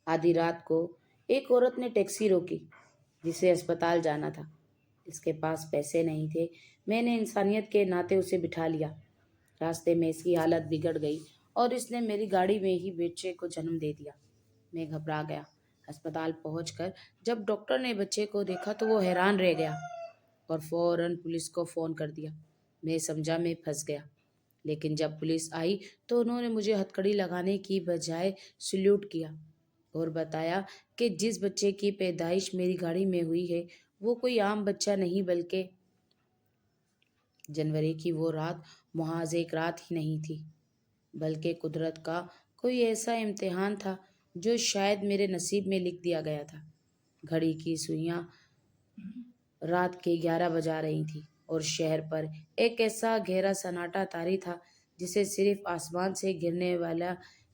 آدھی رات کو ایک عورت نے ٹیکسی روکی جسے اسپتال جانا تھا۔ اس کے پاس پیسے نہیں تھے۔ میں نے انسانیت کے ناطے اسے بٹھا لیا۔ راستے میں اس کی حالت بگڑ گئی اور اس نے میری گاڑی میں ہی بچے کو جنم دے دیا۔ میں گھبرا گیا۔ ہسپتال پہنچ کر جب ڈاکٹر نے بچے کو دیکھا تو وہ حیران رہ گیا اور فوراً پولیس کو فون کر دیا۔ میں سمجھا میں پھنس گیا، لیکن جب پولیس آئی تو انہوں نے مجھے ہتھکڑی لگانے کی بجائے سلیوٹ کیا اور بتایا کہ جس بچے کی پیدائش میری گاڑی میں ہوئی ہے وہ کوئی عام بچہ نہیں بلکہ جنوری کی وہ رات محض ایک رات ہی نہیں تھی، بلکہ قدرت کا کوئی ایسا امتحان تھا جو شاید میرے نصیب میں لکھ دیا گیا تھا۔ گھڑی کی سوئیاں رات کے 11 بجا رہی تھیں اور شہر پر ایک ایسا گہرا سناٹا طاری تھا جسے صرف آسمان سے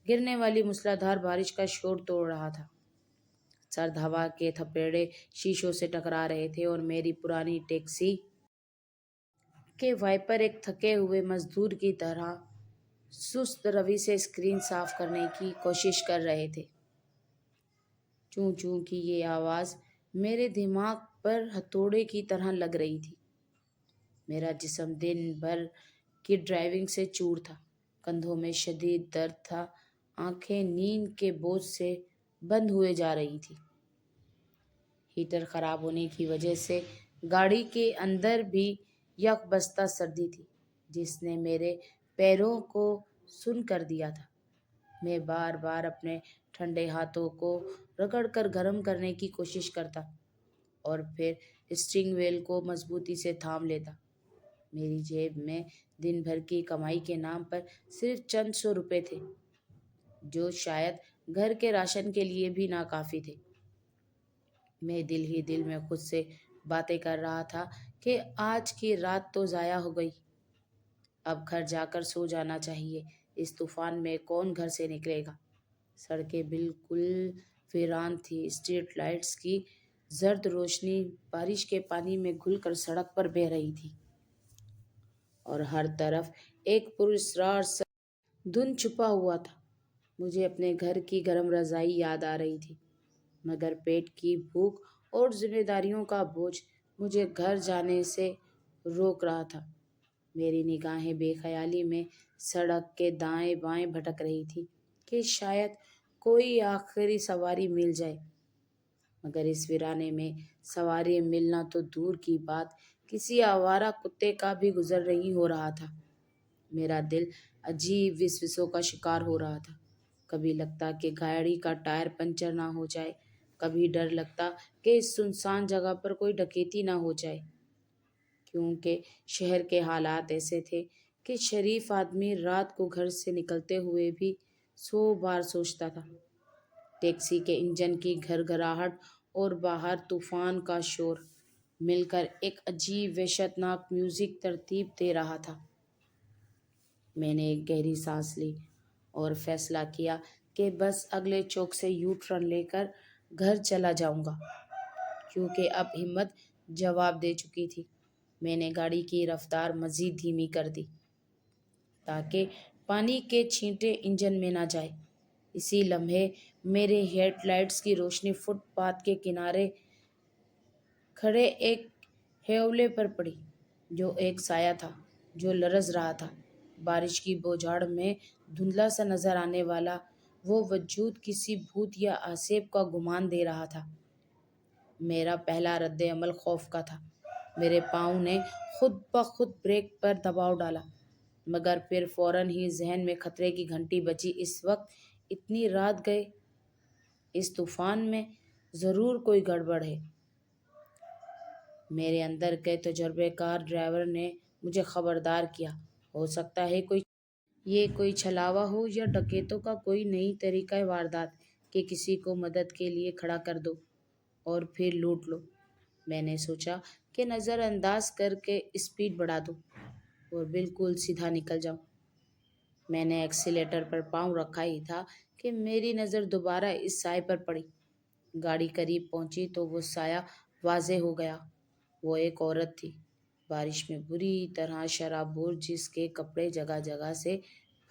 گرنے والی موسلادھار بارش کا شور توڑ رہا تھا۔ سرد ہوا کے تھپیڑے شیشوں سے ٹکرا رہے تھے اور میری پرانی ٹیکسی کے وائپر ایک تھکے ہوئے مزدور کی طرح سست روی سے اسکرین صاف کرنے کی کوشش کر رہے تھے۔ چوں چوں کی یہ آواز میرے دماغ پر ہتھوڑے کی طرح لگ رہی تھی۔ میرا جسم دن بھر کی ڈرائیونگ سے چور تھا، کندھوں میں شدید درد تھا، آنکھیں نیند کے بوجھ سے بند ہوئے جا رہی تھی۔ ہیٹر خراب ہونے کی وجہ سے گاڑی کے اندر بھی یک بستہ سردی تھی جس نے میرے پیروں کو سن کر دیا تھا۔ میں بار بار اپنے ٹھنڈے ہاتھوں کو رگڑ کر گرم کرنے کی کوشش کرتا اور پھر اسٹیئرنگ وہیل کو مضبوطی سے تھام لیتا۔ میری جیب میں دن بھر کی کمائی کے نام پر صرف چند سو روپے تھے جو شاید گھر کے راشن کے لیے بھی ناکافی تھے۔ میں دل ہی دل میں خود سے باتیں کر رہا تھا کہ آج کی رات تو ضائع ہو گئی، اب گھر جا کر سو جانا چاہیے، اس طوفان میں کون گھر سے نکلے گا۔ سڑکیں بالکل ویران تھیں، اسٹریٹ لائٹس کی زرد روشنی بارش کے پانی میں گھل کر سڑک پر بہہ رہی تھی اور ہر طرف ایک پراسرار سا دھند چھپا ہوا تھا۔ مجھے اپنے گھر کی گرم رضائی یاد آ رہی تھی، مگر پیٹ کی بھوک اور ذمہ داریوں کا بوجھ مجھے گھر جانے سے روک رہا تھا۔ میری نگاہیں بے خیالی میں سڑک کے دائیں بائیں بھٹک رہی تھیں کہ شاید کوئی آخری سواری مل جائے، مگر اس ویرانے میں سواری ملنا تو دور کی بات، کسی آوارہ کتے کا بھی گزر نہیں ہو رہا تھا۔ میرا دل عجیب وسوسوں کا شکار ہو رہا تھا۔ کبھی لگتا کہ گاڑی کا ٹائر پنچر نہ ہو جائے، کبھی ڈر لگتا کہ اس سنسان جگہ پر کوئی ڈکیتی نہ ہو جائے، کیونکہ شہر کے حالات ایسے تھے کہ شریف آدمی رات کو گھر سے نکلتے ہوئے بھی 100 بار سوچتا تھا۔ ٹیکسی کے انجن کی گھرگھراہٹ اور باہر طوفان کا شور مل کر ایک عجیب وحشت ناک میوزک ترتیب دے رہا تھا۔ میں نے ایک گہری سانس لی اور فیصلہ کیا کہ بس اگلے چوک سے یو ٹرن لے کر گھر چلا جاؤں گا، کیونکہ اب ہمت جواب دے چکی تھی۔ میں نے گاڑی کی رفتار مزید دھیمی کر دی تاکہ پانی کے چھینٹے انجن میں نہ جائیں۔ اسی لمحے میرے ہیڈ لائٹس کی روشنی فٹ پاتھ کے کنارے کھڑے ایک ہیولے پر پڑی، جو ایک سایہ تھا جو لرز رہا تھا۔ بارش کی بوجھاڑ میں دھندلا سا نظر آنے والا وہ وجود کسی بھوت یا عذاب کا گمان دے رہا تھا۔ میرا پہلا رد عمل خوف کا تھا۔ میرے پاؤں نے خود بخود بریک پر دباؤ ڈالا، مگر پھر فوراً ہی ذہن میں خطرے کی گھنٹی بجی۔ اس وقت اتنی رات گئے، اس طوفان میں ضرور کوئی گڑبڑ ہے۔ میرے اندر کے تجربہ کار ڈرائیور نے مجھے خبردار کیا، ہو سکتا ہے یہ کوئی چھلاوا ہو یا ڈکیتوں کا کوئی نئی طریقہ واردات کہ کسی کو مدد کے لیے کھڑا کر دو اور پھر لوٹ لو۔ میں نے سوچا کہ نظر انداز کر کے اسپیڈ بڑھا دوں اور بالکل سیدھا نکل جاؤں۔ میں نے ایکسیلیٹر پر پاؤں رکھا ہی تھا کہ میری نظر دوبارہ اس سائے پر پڑی۔ گاڑی قریب پہنچی تو وہ سایہ واضح ہو گیا۔ وہ ایک عورت تھی، بارش میں بری طرح شرابور، جس کے کپڑے جگہ جگہ سے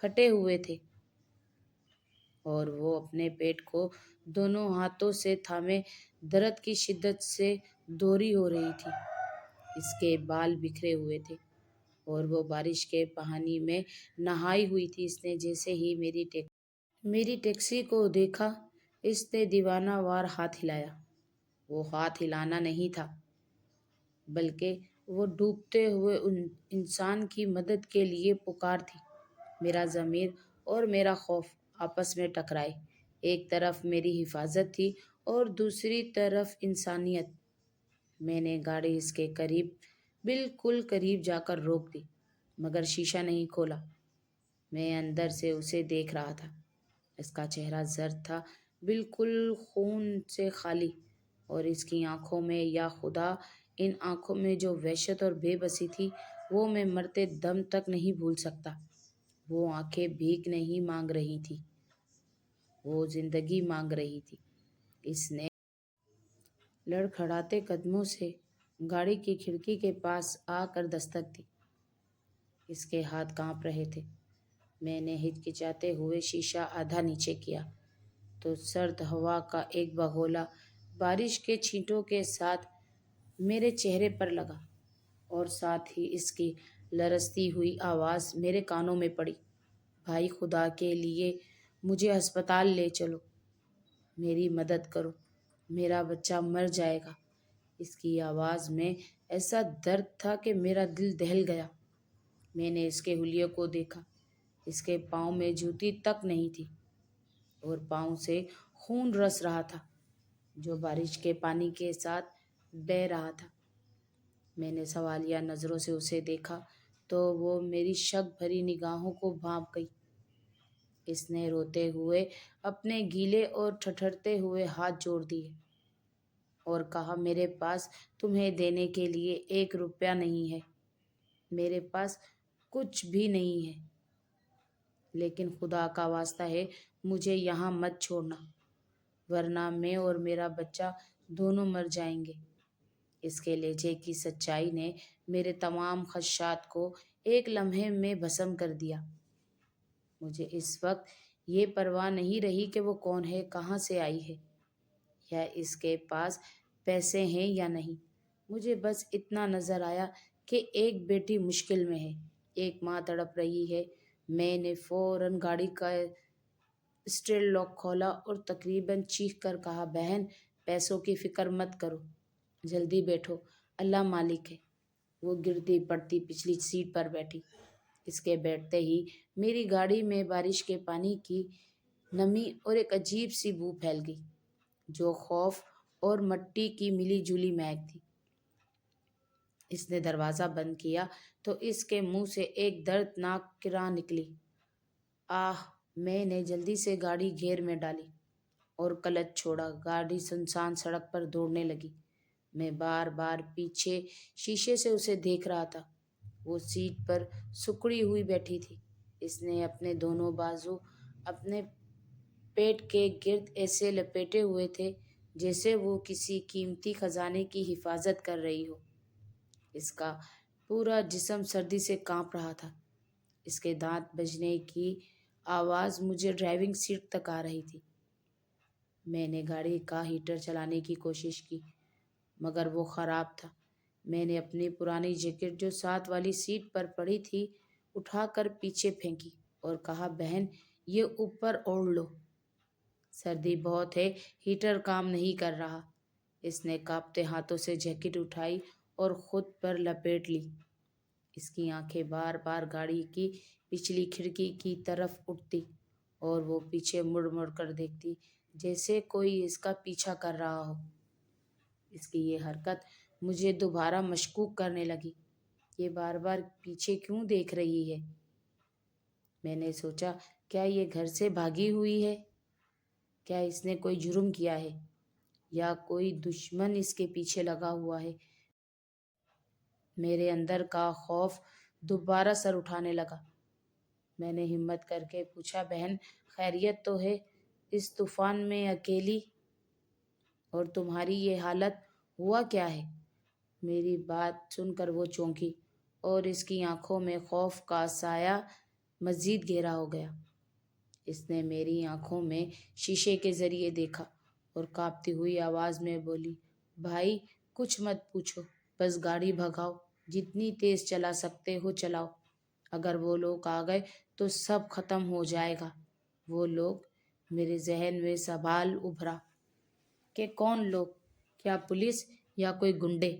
پھٹے ہوئے تھے۔ اور وہ اپنے پیٹ کو دونوں ہاتھوں سے تھامے درد کی شدت سے دوری ہو رہی تھی۔ اس کے بال بکھرے ہوئے تھے اور وہ بارش کے پانی میں نہائی ہوئی تھی۔ اس نے جیسے ہی میری ٹیکسی کو دیکھا، اس نے دیوانہ وار ہاتھ ہلایا۔ وہ ہاتھ ہلانا نہیں تھا، بلکہ وہ ڈوبتے ہوئے انسان کی مدد کے لیے پکار تھی۔ میرا ضمیر اور میرا خوف آپس میں ٹکرائے۔ ایک طرف میری حفاظت تھی اور دوسری طرف انسانیت۔ میں نے گاڑی اس کے قریب، بالکل قریب جا کر روک دی، مگر شیشہ نہیں کھولا۔ میں اندر سے اسے دیکھ رہا تھا۔ اس کا چہرہ زرد تھا، بالکل خون سے خالی، اور اس کی آنکھوں میں، یا خدا، ان آنکھوں میں جو وحشت اور بے بسی تھی وہ میں مرتے دم تک نہیں بھول سکتا۔ وہ آنکھیں بھیک نہیں مانگ رہی تھی، وہ زندگی مانگ رہی تھی۔ اس نے لڑکھڑاتے قدموں سے گاڑی کی کھڑکی کے پاس آ کر دستک دی۔ اس کے ہاتھ کانپ رہے تھے۔ میں نے ہچکچاتے ہوئے شیشہ آدھا نیچے کیا تو سرد ہوا کا ایک بگولا بارش کے چھینٹوں کے ساتھ میرے چہرے پر لگا، اور ساتھ ہی اس کی لرزتی ہوئی آواز میرے کانوں میں پڑی، بھائی، خدا کے لیے مجھے ہسپتال لے چلو، میری مدد کرو، میرا بچہ مر جائے گا۔ اس کی آواز میں ایسا درد تھا کہ میرا دل دہل گیا۔ میں نے اس کے حلیے کو دیکھا۔ اس کے پاؤں میں جوتی تک نہیں تھی، اور پاؤں سے خون رس رہا تھا جو بارش کے پانی کے ساتھ بہہ رہا تھا۔ میں نے سوالیہ نظروں سے اسے دیکھا تو وہ میری شک بھری نگاہوں کو بھانپ گئی۔ اس نے روتے ہوئے اپنے گیلے اور ٹھٹھرتے ہوئے ہاتھ جوڑ دیے اور کہا، میرے پاس تمہیں دینے کے لیے 1 روپیہ نہیں ہے، میرے پاس کچھ بھی نہیں ہے، لیکن خدا کا واسطہ ہے مجھے یہاں مت چھوڑنا، ورنہ میں اور میرا بچہ دونوں مر جائیں گے۔ اس کے لہجے کی سچائی نے میرے تمام خدشات کو ایک لمحے میں بھسم کر دیا۔ مجھے اس وقت یہ پرواہ نہیں رہی کہ وہ کون ہے، کہاں سے آئی ہے، یا اس کے پاس پیسے ہیں یا نہیں۔ مجھے بس اتنا نظر آیا کہ ایک بیٹی مشکل میں ہے، ایک ماں تڑپ رہی ہے۔ میں نے فوراً گاڑی کا اسٹیئر لاک کھولا اور تقریباً چیخ کر کہا، بہن، پیسوں کی فکر مت کرو، جلدی بیٹھو، اللہ مالک ہے۔ وہ گرتی پڑتی پچھلی سیٹ پر بیٹھی۔ اس کے بیٹھتے ہی میری گاڑی میں بارش کے پانی کی نمی اور ایک عجیب سی بو پھیل گئی جو خوف اور مٹی کی ملی جلی مہک تھی۔ اس نے دروازہ بند کیا تو اس کے منہ سے ایک دردناک کرا نکلی۔ آہ! میں نے جلدی سے گاڑی گیئر میں ڈالی اور کلچ چھوڑا۔ گاڑی سنسان سڑک پر دوڑنے لگی۔ میں بار بار پیچھے شیشے سے اسے دیکھ رہا تھا۔ وہ سیٹ پر سکڑی ہوئی بیٹھی تھی۔ اس نے اپنے دونوں بازو اپنے پیٹ کے گرد ایسے لپیٹے ہوئے تھے جیسے وہ کسی قیمتی خزانے کی حفاظت کر رہی ہو۔ اس کا پورا جسم سردی سے کانپ رہا تھا۔ اس کے دانت بجنے کی آواز مجھے ڈرائیونگ سیٹ تک آ رہی تھی۔ میں نے گاڑی کا ہیٹر چلانے کی کوشش کی، مگر وہ خراب تھا۔ میں نے اپنی پرانی جیکٹ جو ساتھ والی سیٹ پر پڑی تھی اٹھا کر پیچھے پھینکی اور کہا، بہن، یہ اوپر اوڑھ لو، سردی بہت ہے، ہیٹر کام نہیں کر رہا۔ اس نے کانپتے ہاتھوں سے جیکٹ اٹھائی اور خود پر لپیٹ لی۔ اس کی آنکھیں بار بار گاڑی کی پچھلی کھڑکی کی طرف اٹھتی اور وہ پیچھے مڑ مڑ کر دیکھتی جیسے کوئی اس کا پیچھا کر رہا ہو۔ اس کی یہ حرکت مجھے دوبارہ مشکوک کرنے لگی۔ یہ بار بار پیچھے کیوں دیکھ رہی ہے؟ میں نے سوچا، کیا یہ گھر سے بھاگی ہوئی ہے؟ کیا اس نے کوئی جرم کیا ہے، یا کوئی دشمن اس کے پیچھے لگا ہوا ہے؟ میرے اندر کا خوف دوبارہ سر اٹھانے لگا۔ میں نے ہمت کر کے پوچھا، بہن، خیریت تو ہے؟ اس طوفان میں اکیلی، اور تمہاری یہ حالت، ہوا کیا ہے؟ میری بات سن کر وہ چونکی اور اس کی آنکھوں میں خوف کا سایہ مزید گہرا ہو گیا۔ اس نے میری آنکھوں میں شیشے کے ذریعے دیکھا اور کانپتی ہوئی آواز میں بولی، بھائی کچھ مت پوچھو، بس گاڑی بھگاؤ، جتنی تیز چلا سکتے ہو چلاؤ، اگر وہ لوگ آ گئے تو سب ختم ہو جائے گا۔ وہ لوگ، میرے ذہن میں سوال ابھرا کہ کون لوگ، کیا پولیس یا کوئی گنڈے؟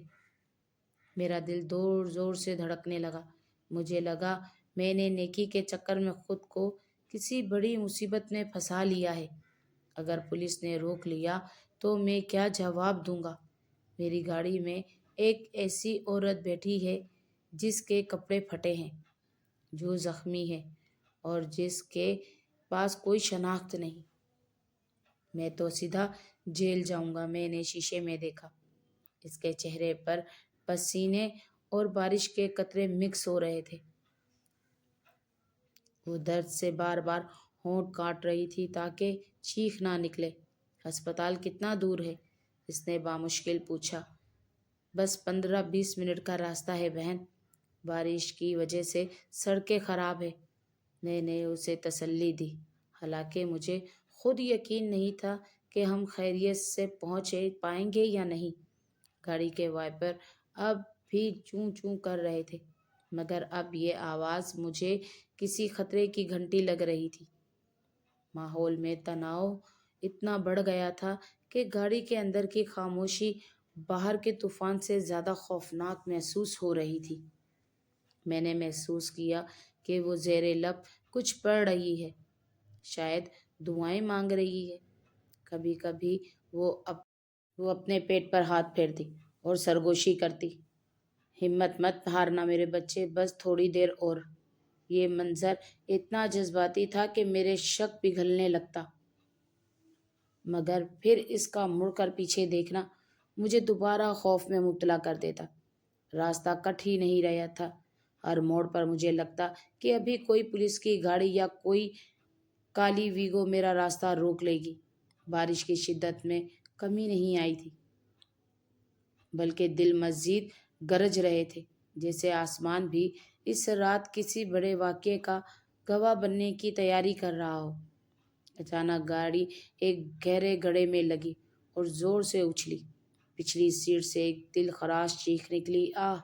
میرا دل زور زور سے دھڑکنے لگا۔ مجھے لگا میں نے نیکی کے چکر میں خود کو کسی بڑی مصیبت میں پھنسا لیا ہے۔ اگر پولیس نے روک لیا تو میں کیا جواب دوں گا؟ میری گاڑی میں ایک ایسی عورت بیٹھی ہے جس کے کپڑے پھٹے ہیں، جو زخمی ہے اور جس کے پاس کوئی شناخت نہیں۔ میں تو سیدھا جیل جاؤں گا۔ میں نے شیشے میں دیکھا، اس کے چہرے پر پسینے اور بارش کے قطرے مکس ہو رہے تھے۔ وہ درد سے بار بار ہونٹ کاٹ رہی تھی تاکہ چیخ نہ نکلے۔ ہسپتال کتنا دور ہے؟ اس نے بامشکل پوچھا۔ بس 15-20 منٹ کا راستہ ہے بہن، بارش کی وجہ سے سڑکیں خراب ہیں۔ میں نے اسے تسلی دی، حالانکہ مجھے خود یقین نہیں تھا کہ ہم خیریت سے پہنچ پائیں گے یا نہیں۔ گاڑی کے وائپر اب بھی چوں چوں کر رہے تھے، مگر اب یہ آواز مجھے کسی خطرے کی گھنٹی لگ رہی تھی۔ ماحول میں تناؤ اتنا بڑھ گیا تھا کہ گاڑی کے اندر کی خاموشی باہر کے طوفان سے زیادہ خوفناک محسوس ہو رہی تھی۔ میں نے محسوس کیا کہ وہ زیر لب کچھ پڑھ رہی ہے، شاید دعائیں مانگ رہی ہے۔ کبھی کبھی وہ اپنے پیٹ پر ہاتھ پھیرتی اور سرگوشی کرتی، ہمت مت ہارنا میرے بچے، بس تھوڑی دیر اور۔ یہ منظر اتنا جذباتی تھا کہ میرے شک پگھلنے لگتا، مگر پھر اس کا مڑ کر پیچھے دیکھنا مجھے دوبارہ خوف میں مبتلا کر دیتا۔ راستہ کٹ ہی نہیں رہا تھا۔ ہر موڑ پر مجھے لگتا کہ ابھی کوئی پولیس کی گاڑی یا کوئی کالی ویگو میرا راستہ روک لے گی۔ بارش کی شدت میں کمی نہیں آئی تھی، بلکہ دل مزید گرج رہے تھے، جیسے آسمان بھی اس رات کسی بڑے واقعے کا گواہ بننے کی تیاری کر رہا ہو۔ اچانک گاڑی ایک گہرے گڑھے میں لگی اور زور سے اچھلی۔ پچھلی سیٹ سے ایک دل خراش چیخ نکلی، آہ!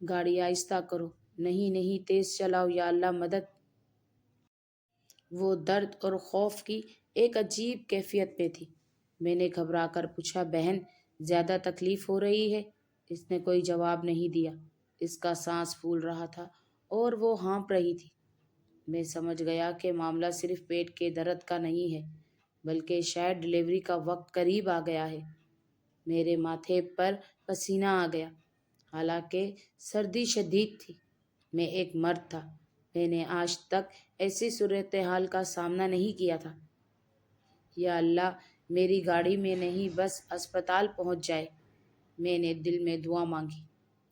گاڑی آہستہ کرو، نہیں نہیں تیز چلاؤ، یا اللہ مدد! وہ درد اور خوف کی ایک عجیب کیفیت میں تھی۔ میں نے گھبرا کر پوچھا، بہن زیادہ تکلیف ہو رہی ہے؟ اس نے کوئی جواب نہیں دیا۔ اس کا سانس پھول رہا تھا اور وہ ہانپ رہی تھی۔ میں سمجھ گیا کہ معاملہ صرف پیٹ کے درد کا نہیں ہے، بلکہ شاید ڈلیوری کا وقت قریب آ گیا ہے۔ میرے ماتھے پر پسینہ آ گیا، حالانکہ سردی شدید تھی۔ میں ایک مرد تھا، میں نے آج تک ایسی صورتحال کا سامنا نہیں کیا تھا۔ یا اللہ میری گاڑی میں نہیں، بس اسپتال پہنچ جائے۔ میں نے دل میں دعا مانگی۔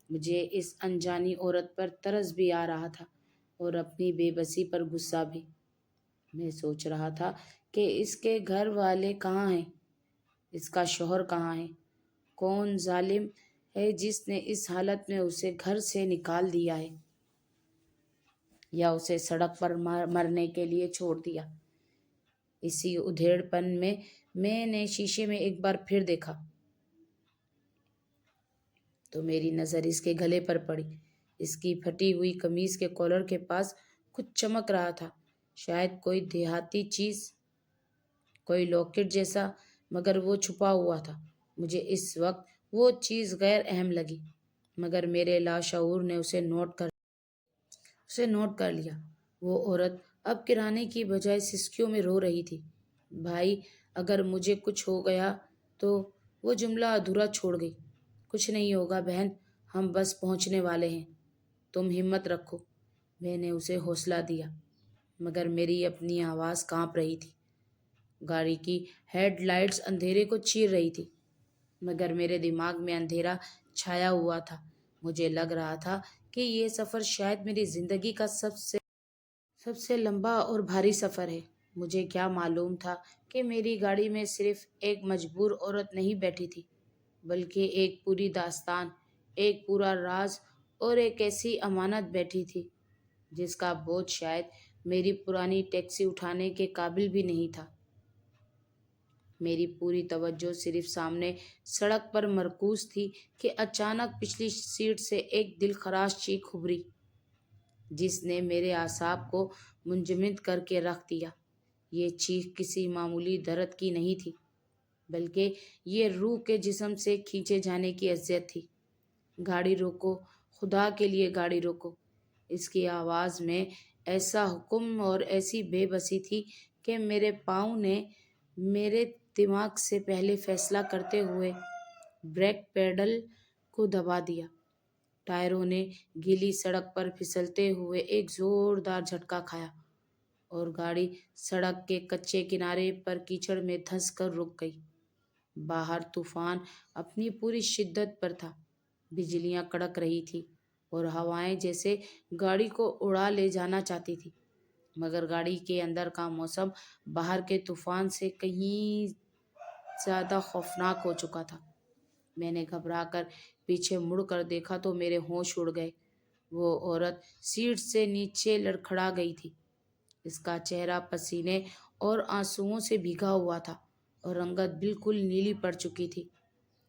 مجھے اس انجانی عورت پر ترس بھی آ رہا تھا اور اپنی بے بسی پر غصہ بھی۔ میں سوچ رہا تھا کہ اس کے گھر والے کہاں ہیں، اس کا شوہر کہاں ہے، کون ظالم ہے جس نے اس حالت میں اسے گھر سے نکال دیا ہے یا اسے سڑک پر مرنے کے لیے چھوڑ دیا۔ اسی ادھیڑ پن میں نے شیشے میں ایک بار پھر دیکھا تو میری نظر اس کے گلے پر پڑی۔ اس کی پھٹی ہوئی قمیض کے کالر کے پاس کچھ چمک رہا تھا، شاید کوئی دیہاتی چیز، کوئی لاکٹ جیسا، مگر وہ چھپا ہوا تھا۔ مجھے اس وقت وہ چیز غیر اہم لگی، مگر میرے لاشعور نے اسے نوٹ کر لیا۔ وہ عورت اب کرانے کی بجائے سسکیوں میں رو رہی تھی۔ بھائی اگر مجھے کچھ ہو گیا تو، وہ جملہ ادھورا چھوڑ گئی۔ کچھ نہیں ہوگا بہن، ہم بس پہنچنے والے ہیں، تم ہمت رکھو۔ میں نے اسے حوصلہ دیا، مگر میری اپنی آواز کانپ رہی تھی۔ گاڑی کی ہیڈ لائٹس اندھیرے کو چیر رہی تھی، مگر میرے دماغ میں اندھیرا چھایا ہوا تھا۔ مجھے لگ رہا تھا کہ یہ سفر شاید میری زندگی کا سب سے لمبا اور بھاری سفر ہے۔ مجھے کیا معلوم تھا کہ میری گاڑی میں صرف ایک مجبور عورت نہیں بیٹھی تھی، بلکہ ایک پوری داستان، ایک پورا راز اور ایک ایسی امانت بیٹھی تھی جس کا بوجھ شاید میری پرانی ٹیکسی اٹھانے کے قابل بھی نہیں تھا۔ میری پوری توجہ صرف سامنے سڑک پر مرکوز تھی کہ اچانک پچھلی سیٹ سے ایک دل خراش چیخ ابھری، جس نے میرے اعصاب کو منجمد کر کے رکھ دیا۔ یہ چیخ کسی معمولی درد کی نہیں تھی، بلکہ یہ روح کے جسم سے کھینچے جانے کی اذیت تھی۔ گاڑی روکو، خدا کے لیے گاڑی روکو! اس کی آواز میں ایسا حکم اور ایسی بے بسی تھی کہ میرے پاؤں نے میرے دماغ سے پہلے فیصلہ کرتے ہوئے بریک پیڈل کو دبا دیا۔ ٹائروں نے گیلی سڑک پر پھسلتے ہوئے ایک زوردار جھٹکا کھایا اور گاڑی سڑک کے کچے کنارے پر کیچڑ میں دھنس کر رک گئی۔ باہر طوفان اپنی پوری شدت پر تھا، بجلیاں کڑک رہی تھی اور ہوائیں جیسے گاڑی کو اڑا لے جانا چاہتی تھی، مگر گاڑی کے اندر کا موسم باہر کے طوفان سے کہیں زیادہ خوفناک ہو چکا تھا۔ میں نے گھبرا کر پیچھے مڑ کر دیکھا تو میرے ہوش اڑ گئے۔ وہ عورت سیٹ سے نیچے لڑکھڑا گئی تھی۔ اس کا چہرہ پسینے اور آنسوؤں سے بھیگا ہوا تھا اور رنگت بالکل نیلی پڑ چکی تھی۔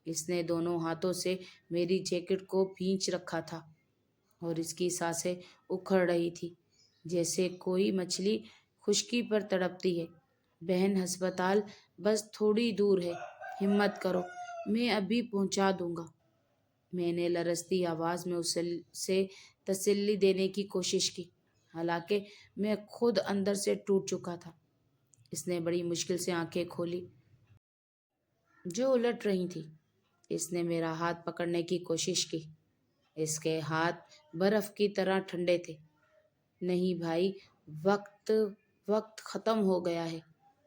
اس نے دونوں ہاتھوں سے میری جیکٹ کو بھینچ رکھا تھا اور اس کی سانسیں اکھڑ رہی تھی جیسے کوئی مچھلی خشکی پر تڑپتی ہے۔ بہن، ہسپتال بس تھوڑی دور ہے، ہمت کرو، میں ابھی پہنچا دوں گا۔ میں نے لرزتی آواز میں اسے تسلی دینے کی کوشش کی، حالانکہ میں خود اندر سے ٹوٹ چکا تھا۔ اس نے بڑی مشکل سے آنکھیں کھولی جو الٹ رہی تھیں۔ اس نے میرا ہاتھ پکڑنے کی کوشش کی۔ اس کے ہاتھ برف کی طرح ٹھنڈے تھے۔ نہیں بھائی، وقت ختم ہو گیا ہے،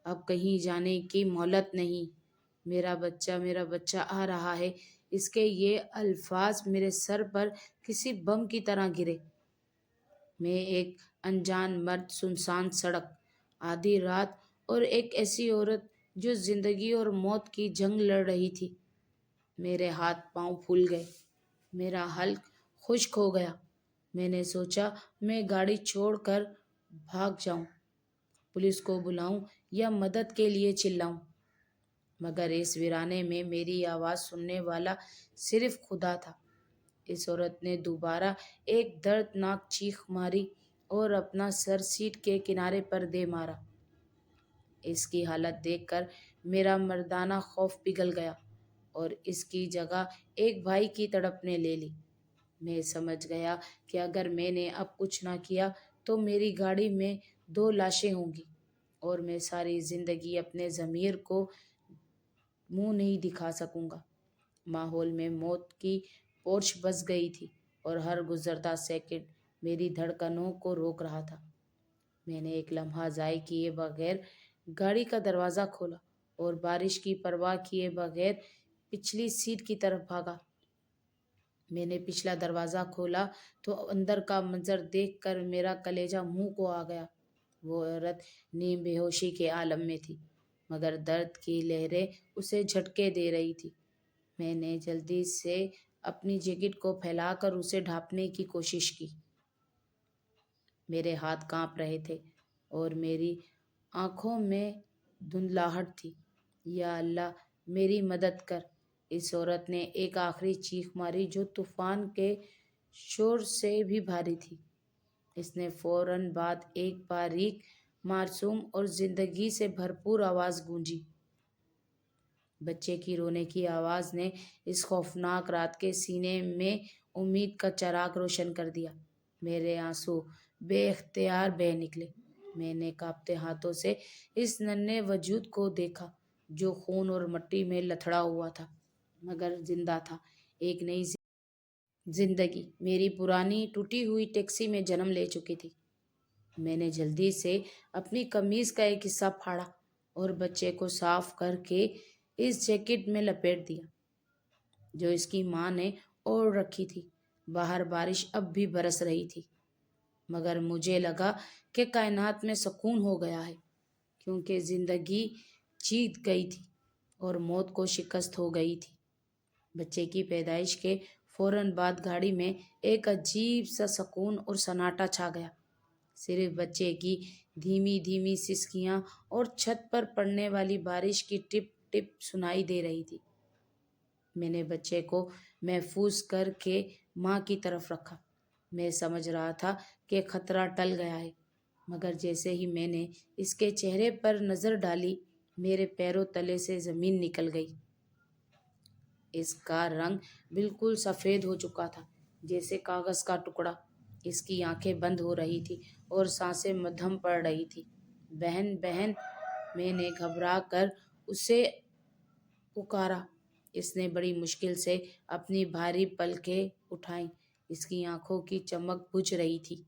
اب کہیں جانے کی مہلت نہیں۔ میرا بچہ آ رہا ہے۔ اس کے یہ الفاظ میرے سر پر کسی بم کی طرح گرے۔ میں ایک انجان مرد، سنسان سڑک، آدھی رات اور ایک ایسی عورت جو زندگی اور موت کی جنگ لڑ رہی تھی۔ میرے ہاتھ پاؤں پھول گئے، میرا حلق خشک ہو گیا۔ میں نے سوچا میں گاڑی چھوڑ کر بھاگ جاؤں، پولیس کو بلاؤں یا مدد کے لیے چلاؤں، مگر اس ویرانے میں میری آواز سننے والا صرف خدا تھا۔ اس عورت نے دوبارہ ایک دردناک چیخ ماری اور اپنا سر سیٹ کے کنارے پر دے مارا۔ اس کی حالت دیکھ کر میرا مردانہ خوف پگھل گیا اور اس کی جگہ ایک بھائی کی تڑپ نے لے لی۔ میں سمجھ گیا کہ اگر میں نے اب کچھ نہ کیا تو میری گاڑی میں 2 لاشیں ہوں گی اور میں ساری زندگی اپنے ضمیر کو منہ نہیں دکھا سکوں گا۔ ماحول میں موت کی پورچھ بس گئی تھی اور ہر گزرتا سیکنڈ میری دھڑکنوں کو روک رہا تھا۔ میں نے ایک لمحہ ضائع کیے بغیر گاڑی کا دروازہ کھولا اور بارش کی پرواہ کیے بغیر پچھلی سیٹ کی طرف بھاگا۔ میں نے پچھلا دروازہ کھولا تو اندر کا منظر دیکھ کر میرا کلیجہ منہ کو آ گیا۔ وہ عورت نیم بے ہوشی کے عالم میں تھی، مگر درد کی لہریں اسے جھٹکے دے رہی تھی۔ میں نے جلدی سے اپنی جیکٹ کو پھیلا کر اسے ڈھانپنے کی کوشش کی۔ میرے ہاتھ کانپ رہے تھے اور میری آنکھوں میں دھندلاہٹ تھی۔ یا اللہ، میری مدد کر! اس عورت نے ایک آخری چیخ ماری جو طوفان کے شور سے بھی بھاری تھی۔ اس نے فوراً بعد ایک باریک، معصوم اور زندگی سے بھرپور آواز گونجی۔ بچے کی رونے کی آواز نے اس خوفناک رات کے سینے میں امید کا چراغ روشن کر دیا۔ میرے آنسو بے اختیار بہہ نکلے۔ میں نے کانپتے ہاتھوں سے اس ننھے وجود کو دیکھا جو خون اور مٹی میں لتھڑا ہوا تھا، مگر زندہ تھا۔ ایک نئی زندگی میری پرانی ٹوٹی ہوئی ٹیکسی میں جنم لے چکی تھی۔ میں نے جلدی سے اپنی قمیض کا ایک حصہ پھاڑا اور بچے کو صاف کر کے اس جیکٹ میں لپیٹ دیا جو اس کی ماں نے اوڑھ رکھی تھی۔ باہر بارش اب بھی برس رہی تھی، مگر مجھے لگا کہ کائنات میں سکون ہو گیا ہے، کیونکہ زندگی جیت گئی تھی اور موت کو شکست ہو گئی تھی۔ بچے کی پیدائش کے فوراً بعد گاڑی میں ایک عجیب سا سکون اور سناٹا چھا گیا۔ صرف بچے کی دھیمی دھیمی سسکیاں اور چھت پر پڑنے والی بارش کی ٹپ ٹپ سنائی دے رہی تھی۔ میں نے بچے کو محفوظ کر کے ماں کی طرف رکھا۔ میں سمجھ رہا تھا کہ خطرہ ٹل گیا ہے، مگر جیسے ہی میں نے اس کے چہرے پر نظر ڈالی، میرے پیروں تلے سے زمین نکل گئی۔ اس کا رنگ بالکل سفید ہو چکا تھا، جیسے کاغذ کا ٹکڑا۔ اس کی آنکھیں بند ہو رہی تھی اور سانسیں مدھم پڑ رہی تھی۔ بہن بہن، میں نے گھبرا کر اسے پکارا۔ اس نے بڑی مشکل سے اپنی بھاری پلکیں اٹھائیں۔ اس کی آنکھوں کی چمک بجھ رہی تھی۔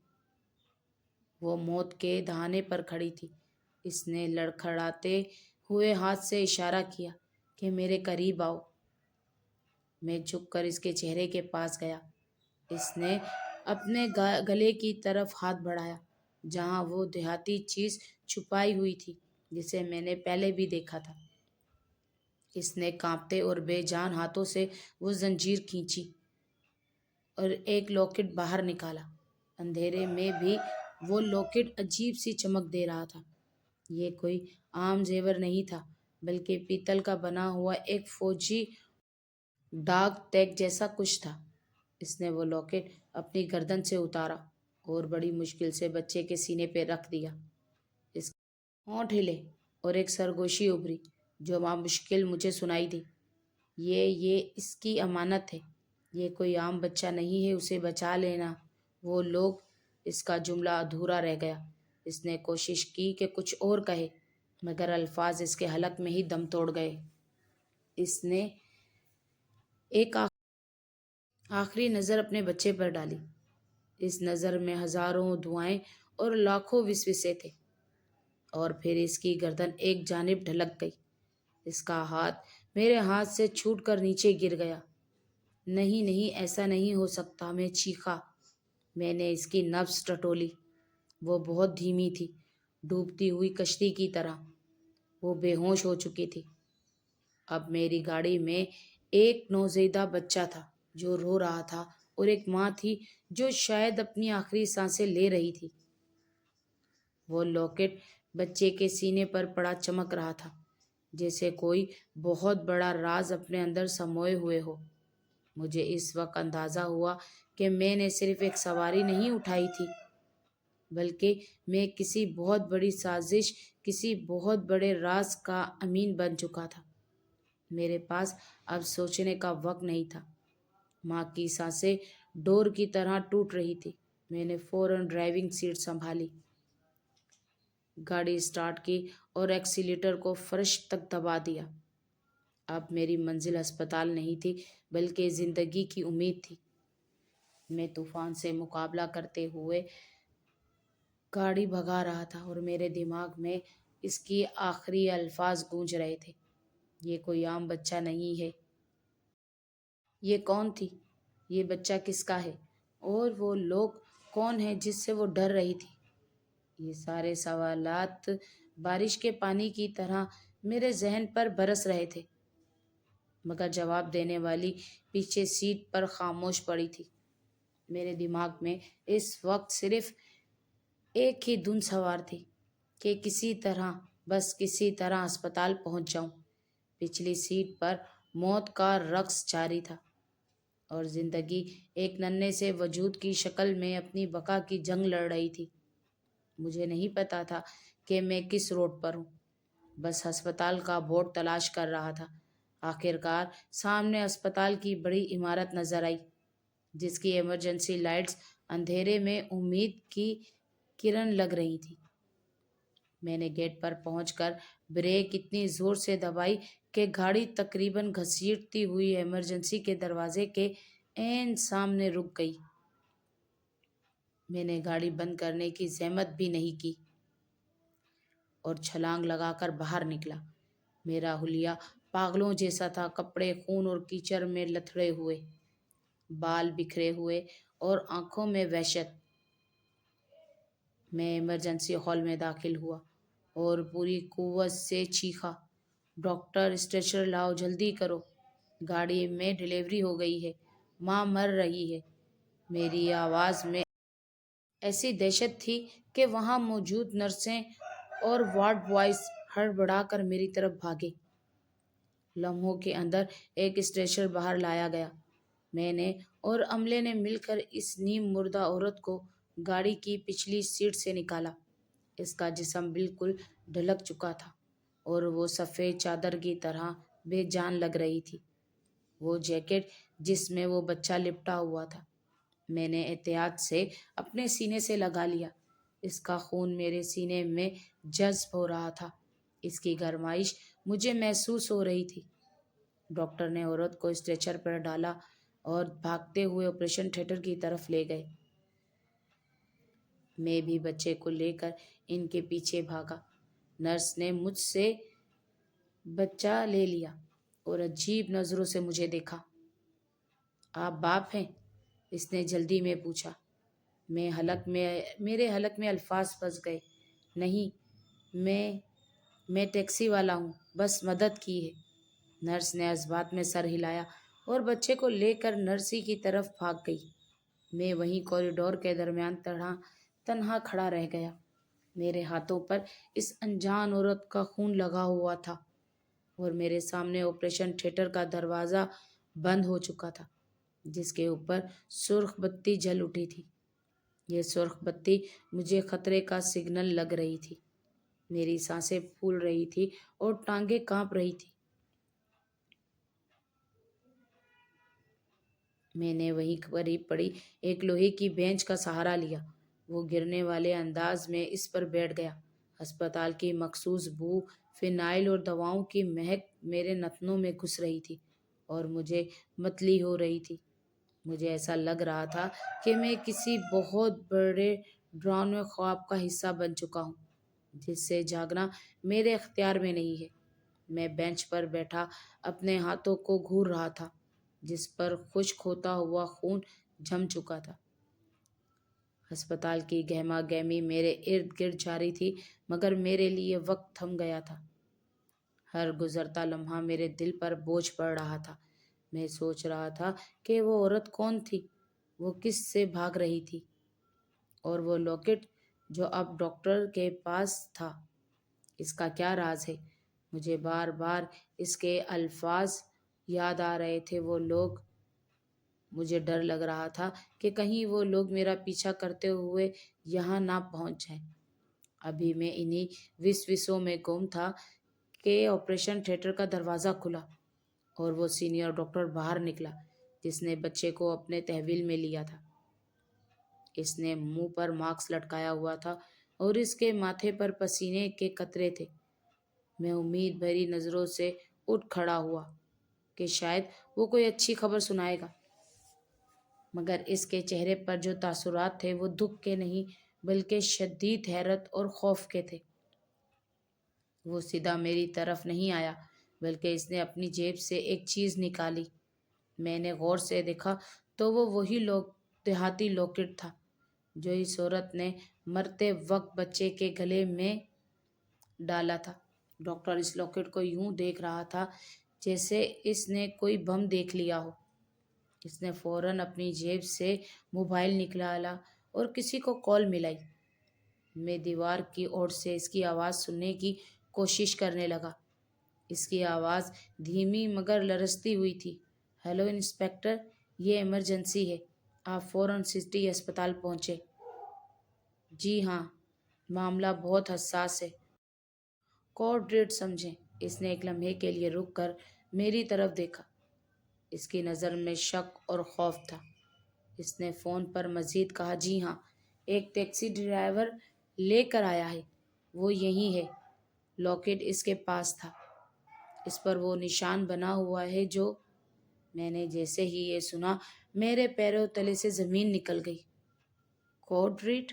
وہ موت کے دہانے پر کھڑی تھی۔ اس نے لڑکھڑاتے ہوئے ہاتھ سے اشارہ کیا کہ میرے قریب آؤ۔ میں جھک کر اس کے چہرے کے پاس گیا۔ اس نے اپنے گلے کی طرف ہاتھ بڑھایا، جہاں وہ دیہاتی چیز چھپائی ہوئی تھی جسے میں نے پہلے بھی دیکھا تھا۔ اس نے کانپتے اور بے جان ہاتھوں سے وہ زنجیر کھینچی اور ایک لاکٹ باہر نکالا۔ اندھیرے میں بھی وہ لاکٹ عجیب سی چمک دے رہا تھا۔ یہ کوئی عام زیور نہیں تھا، بلکہ پیتل کا بنا ہوا ایک فوجی ڈاک ٹیگ جیسا کچھ تھا۔ اس نے وہ لاکٹ اپنی گردن سے اتارا اور بڑی مشکل سے بچے کے سینے پہ رکھ دیا۔ اس کے ہونٹ ہلے اور ایک سرگوشی ابھری جو بامشکل مجھے سنائی دی۔ یہ اس کی امانت ہے۔ یہ کوئی عام بچہ نہیں ہے، اسے بچا لینا۔ وہ لوگ۔ اس کا جملہ ادھورا رہ گیا۔ اس نے کوشش کی کہ کچھ اور کہے، مگر الفاظ اس کے حلق میں ہی دم توڑ گئے۔ اس نے ایک آخری نظر اپنے بچے پر ڈالی۔ اس نظر میں ہزاروں دعائیں اور لاکھوں وسوسے تھے، اور پھر اس کی گردن ایک جانب ڈھلک گئی۔ اس کا ہاتھ میرے ہاتھ سے چھوٹ کر نیچے گر گیا۔ نہیں نہیں، ایسا نہیں ہو سکتا، میں چیخا۔ میں نے اس کی نبض ٹٹولی۔ وہ بہت دھیمی تھی، ڈوبتی ہوئی کشتی کی طرح۔ وہ بے ہوش ہو چکی تھی۔ اب میری گاڑی میں ایک نوزائیدہ بچہ تھا جو رو رہا تھا، اور ایک ماں تھی جو شاید اپنی آخری سانسیں لے رہی تھی۔ وہ لاکٹ بچے کے سینے پر پڑا چمک رہا تھا، جیسے کوئی بہت بڑا راز اپنے اندر سموئے ہوئے ہو۔ مجھے اس وقت اندازہ ہوا کہ میں نے صرف ایک سواری نہیں اٹھائی تھی، بلکہ میں کسی بہت بڑی سازش، کسی بہت بڑے راز کا امین بن چکا تھا۔ میرے پاس اب سوچنے کا وقت نہیں تھا۔ ماں کی سانسیں ڈور کی طرح ٹوٹ رہی تھی۔ میں نے فوراً ڈرائیونگ سیٹ سنبھالی، گاڑی سٹارٹ کی اور ایکسیلیٹر کو فرش تک دبا دیا۔ اب میری منزل ہسپتال نہیں تھی، بلکہ زندگی کی امید تھی۔ میں طوفان سے مقابلہ کرتے ہوئے گاڑی بھگا رہا تھا، اور میرے دماغ میں اس کی آخری الفاظ گونج رہے تھے۔ یہ کوئی عام بچہ نہیں ہے۔ یہ کون تھی؟ یہ بچہ کس کا ہے؟ اور وہ لوگ کون ہیں جس سے وہ ڈر رہی تھی؟ یہ سارے سوالات بارش کے پانی کی طرح میرے ذہن پر برس رہے تھے، مگر جواب دینے والی پیچھے سیٹ پر خاموش پڑی تھی۔ میرے دماغ میں اس وقت صرف ایک ہی دھن سوار تھی کہ کسی طرح، بس کسی طرح ہسپتال پہنچ جاؤں۔ پچھلی سیٹ پر موت کا رقص جاری تھا، اور زندگی ایک ننھے سے وجود کی شکل میں اپنی بقا کی جنگ لڑ رہی تھی۔ مجھے نہیں پتا تھا کہ میں کس روڈ پر ہوں، بس ہسپتال کا بورڈ تلاش کر رہا تھا۔ آخرکار سامنے اسپتال کی بڑی عمارت نظر آئی، جس کی ایمرجنسی لائٹس اندھیرے میں امید کی کرن لگ رہی تھی۔ میں نے گیٹ پر پہنچ کر بریک اتنی زور سے دبائی کہ گاڑی تقریباً گھسیٹتی ہوئی ایمرجنسی کے دروازے کے عین سامنے رک گئی۔ میں نے گاڑی بند کرنے کی زحمت بھی نہیں کی اور چھلانگ لگا کر باہر نکلا۔ میرا حلیہ پاگلوں جیسا تھا، کپڑے خون اور کیچڑ میں لتھڑے ہوئے، بال بکھرے ہوئے اور آنکھوں میں وحشت۔ میں ایمرجنسی ہال میں داخل ہوا اور پوری قوت سے چیخا، ڈاکٹر، اسٹریچر لاؤ، جلدی کرو، گاڑی میں ڈلیوری ہو گئی ہے، ماں مر رہی ہے۔ میری آواز میں ایسی دہشت تھی کہ وہاں موجود نرسیں اور وارڈ بوائز ہڑبڑا کر میری طرف بھاگے۔ لمحوں کے اندر ایک اسٹریچر باہر لایا گیا۔ میں نے اور عملے نے مل کر اس نیم مردہ عورت کو گاڑی کی پچھلی سیٹ سے نکالا۔ اس کا جسم بالکل ڈھلک چکا تھا اور وہ سفید چادر کی طرح بے جان لگ رہی تھی۔ وہ جیکٹ جس میں وہ بچہ لپٹا ہوا تھا میں نے احتیاط سے اپنے سینے سے لگا لیا۔ اس کا خون میرے سینے میں جذب ہو رہا تھا۔ اس کی گرمائش مجھے محسوس ہو رہی تھی۔ ڈاکٹر نے عورت کو اسٹریچر پر ڈالا اور بھاگتے ہوئے آپریشن تھیٹر کی طرف لے گئے۔ میں بھی بچے کو لے کر ان کے پیچھے بھاگا۔ نرس نے مجھ سے بچہ لے لیا اور عجیب نظروں سے مجھے دیکھا۔ آپ باپ ہیں؟ اس نے جلدی میں پوچھا۔ میرے حلق میں الفاظ پھنس گئے۔ نہیں، میں ٹیکسی والا ہوں، بس مدد کی ہے۔ نرس نے جذبات میں سر ہلایا اور بچے کو لے کر نرسی کی طرف بھاگ گئی۔ میں وہیں کوریڈور کے درمیان تنہا کھڑا رہ گیا۔ میرے ہاتھوں پر اس انجان عورت کا خون لگا ہوا تھا اور میرے سامنے آپریشن تھیٹر کا دروازہ بند ہو چکا تھا جس کے اوپر سرخ بتی جل اٹھی تھی۔ یہ سرخ بتی مجھے خطرے کا سگنل لگ رہی تھی۔ میری سانسیں پھول رہی تھی اور ٹانگیں کانپ رہی تھی۔ میں نے وہیں قریب پڑی ایک لوہے کی بینچ کا سہارا لیا۔ وہ گرنے والے انداز میں اس پر بیٹھ گیا۔ ہسپتال کی مخصوص بو، فنائل اور دواؤں کی مہک میرے نتنوں میں گھس رہی تھی اور مجھے متلی ہو رہی تھی۔ مجھے ایسا لگ رہا تھا کہ میں کسی بہت بڑے ڈراؤنے خواب کا حصہ بن چکا ہوں جس سے جاگنا میرے اختیار میں نہیں ہے۔ میں بینچ پر بیٹھا اپنے ہاتھوں کو گھور رہا تھا جس پر خشک ہوتا ہوا خون جم چکا تھا۔ ہسپتال کی گہما گہمی میرے ارد گرد جاری تھی مگر میرے لیے وقت تھم گیا تھا۔ ہر گزرتا لمحہ میرے دل پر بوجھ پڑ رہا تھا۔ میں سوچ رہا تھا کہ وہ عورت کون تھی، وہ کس سے بھاگ رہی تھی، اور وہ لاکٹ جو اب ڈاکٹر کے پاس تھا، اس کا کیا راز ہے۔ مجھے بار بار اس کے الفاظ یاد آ رہے تھے۔ مجھے ڈر لگ رہا تھا کہ کہیں وہ لوگ میرا پیچھا کرتے ہوئے یہاں نہ پہنچ جائیں۔ ابھی میں انہی وسوسوں میں گم تھا کہ آپریشن تھیٹر کا دروازہ کھلا اور وہ سینئر ڈاکٹر باہر نکلا جس نے بچے کو اپنے تحویل میں لیا تھا۔ اس نے منہ پر ماسک لٹکایا ہوا تھا اور اس کے ماتھے پر پسینے کے قطرے تھے۔ میں امید بھری نظروں سے اٹھ کھڑا ہوا کہ شاید وہ کوئی اچھی خبر سنائے گا، مگر اس کے چہرے پر جو تاثرات تھے وہ دکھ کے نہیں بلکہ شدید حیرت اور خوف کے تھے۔ وہ سیدھا میری طرف نہیں آیا بلکہ اس نے اپنی جیب سے ایک چیز نکالی۔ میں نے غور سے دیکھا تو وہ وہی دیہاتی لاکٹ تھا جو اس عورت نے مرتے وقت بچے کے گلے میں ڈالا تھا۔ ڈاکٹر اس لاکٹ کو یوں دیکھ رہا تھا جیسے اس نے کوئی بم دیکھ لیا ہو۔ اس نے فوراً اپنی جیب سے موبائل نکالا اور کسی کو کال ملائی۔ میں دیوار کی اوٹ سے اس کی آواز سننے کی کوشش کرنے لگا۔ اس کی آواز دھیمی مگر لرزتی ہوئی تھی۔ ہیلو انسپکٹر، یہ ایمرجنسی ہے، آپ فوراً سٹی ہسپتال پہنچے۔ جی ہاں، معاملہ بہت حساس ہے، کوڈ ریڈ سمجھیں۔ اس نے ایک لمحے کے لیے رک کر میری طرف دیکھا۔ اس کی نظر میں شک اور خوف تھا۔ اس نے فون پر مزید کہا، جی ہاں، ایک ٹیکسی ڈرائیور لے کر آیا ہے، وہ یہی ہے، لاکٹ اس کے پاس تھا، اس پر وہ نشان بنا ہوا ہے جو… میں نے جیسے ہی یہ سنا میرے پیروں تلے سے زمین نکل گئی۔ کوڈ ریڈ،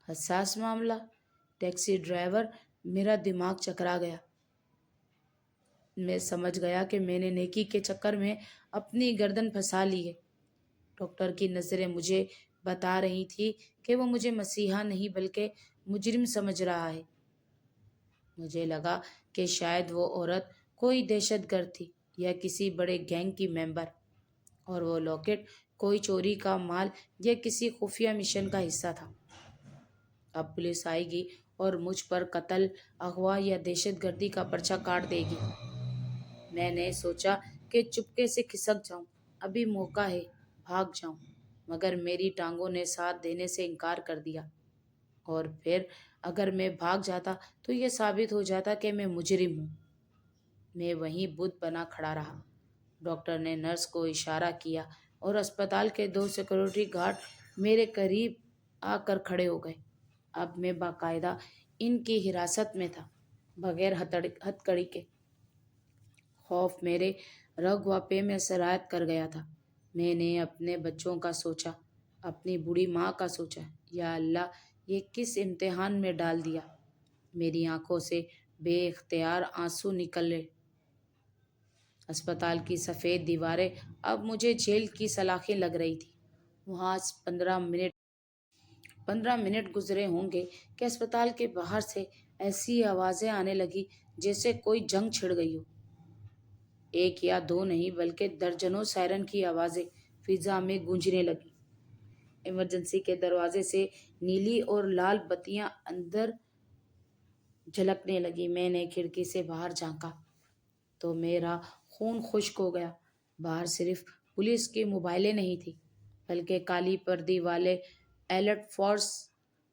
حساس معاملہ، ٹیکسی ڈرائیور، میرا دماغ چکرا گیا۔ میں سمجھ گیا کہ میں نے نیکی کے چکر میں اپنی گردن پھنسا لی ہے۔ ڈاکٹر کی نظریں مجھے بتا رہی تھی کہ وہ مجھے مسیحا نہیں بلکہ مجرم سمجھ رہا ہے۔ مجھے لگا کہ شاید وہ عورت کوئی دہشت گرد تھی یا کسی بڑے گینگ کی ممبر، اور وہ لاکٹ کوئی چوری کا مال یا کسی خفیہ مشن کا حصہ تھا۔ اب پولیس آئے گی اور مجھ پر قتل، اغوا یا دہشت گردی کا پرچہ کاٹ دے گی۔ میں نے سوچا کہ چپکے سے کھسک جاؤں، ابھی موقع ہے، بھاگ جاؤں، مگر میری ٹانگوں نے ساتھ دینے سے انکار کر دیا۔ اور پھر اگر میں بھاگ جاتا تو یہ ثابت ہو جاتا کہ میں مجرم ہوں۔ میں وہیں بت بنا کھڑا رہا۔ ڈاکٹر نے نرس کو اشارہ کیا اور اسپتال کے 2 سیکورٹی گارڈ میرے قریب آ کر کھڑے ہو گئے۔ اب میں باقاعدہ ان کی حراست میں تھا، بغیر ہتھ کڑی کے۔ خوف میرے رگ و پے میں سرایت کر گیا تھا۔ میں نے اپنے بچوں کا سوچا، اپنی بوڑھی ماں کا سوچا، یا اللہ یہ کس امتحان میں ڈال دیا۔ میری آنکھوں سے بے اختیار آنسو نکلے۔ اسپتال کی سفید دیواریں اب مجھے جیل کی سلاخیں لگ رہی تھی۔ وہاں 15 منٹ گزرے ہوں گے کہ اسپتال کے باہر سے ایسی آوازیں آنے لگی جیسے کوئی جنگ چھڑ گئی ہو۔ ایک یا دو نہیں بلکہ درجنوں سائرن کی آوازیں فضا میں گونجنے لگی۔ ایمرجنسی کے دروازے سے نیلی اور لال بتیاں اندر جھلکنے لگی۔ میں نے کھڑکی سے باہر جھانکا تو میرا خون خشک ہو گیا۔ باہر صرف پولیس کی موبائلیں نہیں تھیں بلکہ کالی پردی والے ایلیٹ فورس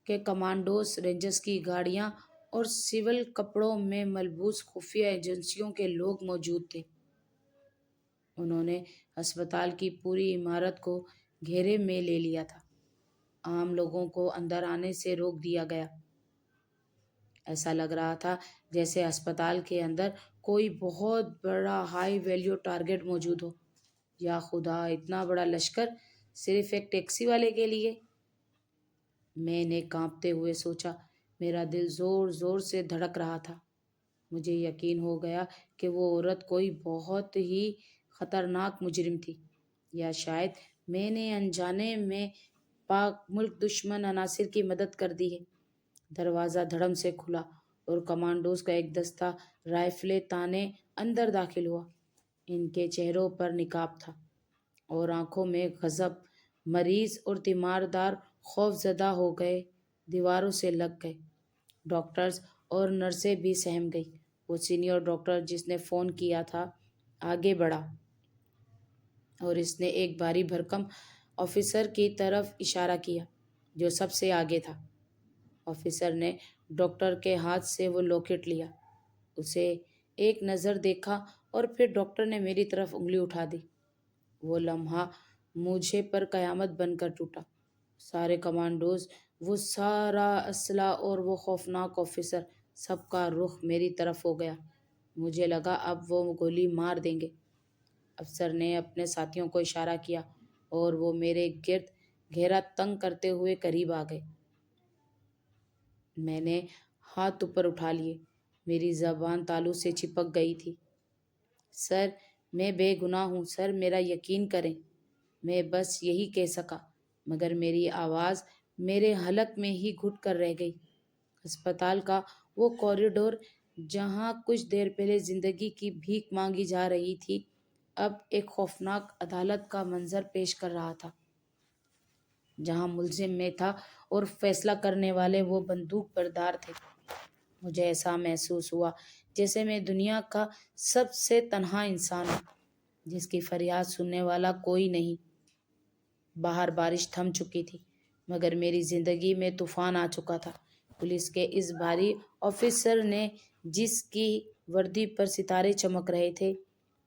کے کمانڈوز، رینجرز کی گاڑیاں اور سول کپڑوں میں ملبوس خفیہ ایجنسیوں کے لوگ موجود تھے۔ انہوں نے اسپتال کی پوری عمارت کو گھیرے میں لے لیا تھا۔ عام لوگوں کو اندر آنے سے روک دیا گیا۔ ایسا لگ رہا تھا جیسے اسپتال کے اندر کوئی بہت بڑا ہائی ویلیو ٹارگٹ موجود ہو۔ یا خدا، اتنا بڑا لشکر صرف ایک ٹیکسی والے کے لیے؟ میں نے کانپتے ہوئے سوچا۔ میرا دل زور زور سے دھڑک رہا تھا۔ مجھے یقین ہو گیا کہ وہ عورت کوئی بہت ہی خطرناک مجرم تھی، یا شاید میں نے انجانے میں پاک ملک دشمن عناصر کی مدد کر دی ہے۔ دروازہ دھڑم سے کھلا اور کمانڈوز کا ایک دستہ رائفلیں تانے اندر داخل ہوا۔ ان کے چہروں پر نقاب تھا اور آنکھوں میں غضب۔ مریض اور تیماردار خوف زدہ ہو گئے، دیواروں سے لگ گئے۔ ڈاکٹرز اور نرسیں بھی سہم گئی۔ وہ سینئر ڈاکٹر جس نے فون کیا تھا آگے بڑھا اور اس نے ایک بھاری بھرکم آفیسر کی طرف اشارہ کیا جو سب سے آگے تھا۔ آفیسر نے ڈاکٹر کے ہاتھ سے وہ لاکٹ لیا، اسے ایک نظر دیکھا اور پھر ڈاکٹر نے میری طرف انگلی اٹھا دی۔ وہ لمحہ مجھے پر قیامت بن کر ٹوٹا۔ سارے کمانڈوز، وہ سارا اسلحہ اور وہ خوفناک آفیسر، سب کا رخ میری طرف ہو گیا۔ مجھے لگا اب وہ گولی مار دیں گے۔ افسر نے اپنے ساتھیوں کو اشارہ کیا اور وہ میرے گرد گھیرا تنگ کرتے ہوئے قریب آ گئے۔ میں نے ہاتھ اوپر اٹھا لیے، میری زبان تالو سے چپک گئی تھی۔ سر، میں بے گناہ ہوں سر، میرا یقین کریں۔ میں بس یہی کہہ سکا، مگر میری آواز میرے حلق میں ہی گھٹ کر رہ گئی۔ اسپتال کا وہ کوریڈور جہاں کچھ دیر پہلے زندگی کی بھیک مانگی جا رہی تھی، اب ایک خوفناک عدالت کا منظر پیش کر رہا تھا، جہاں ملزم میں تھا اور فیصلہ کرنے والے وہ بندوق بردار تھے۔ مجھے ایسا محسوس ہوا جیسے میں دنیا کا سب سے تنہا انسان ہوں، جس کی فریاد سننے والا کوئی نہیں۔ باہر بارش تھم چکی تھی، مگر میری زندگی میں طوفان آ چکا تھا۔ پولیس کے اس بھاری آفیسر نے، جس کی وردی پر ستارے چمک رہے تھے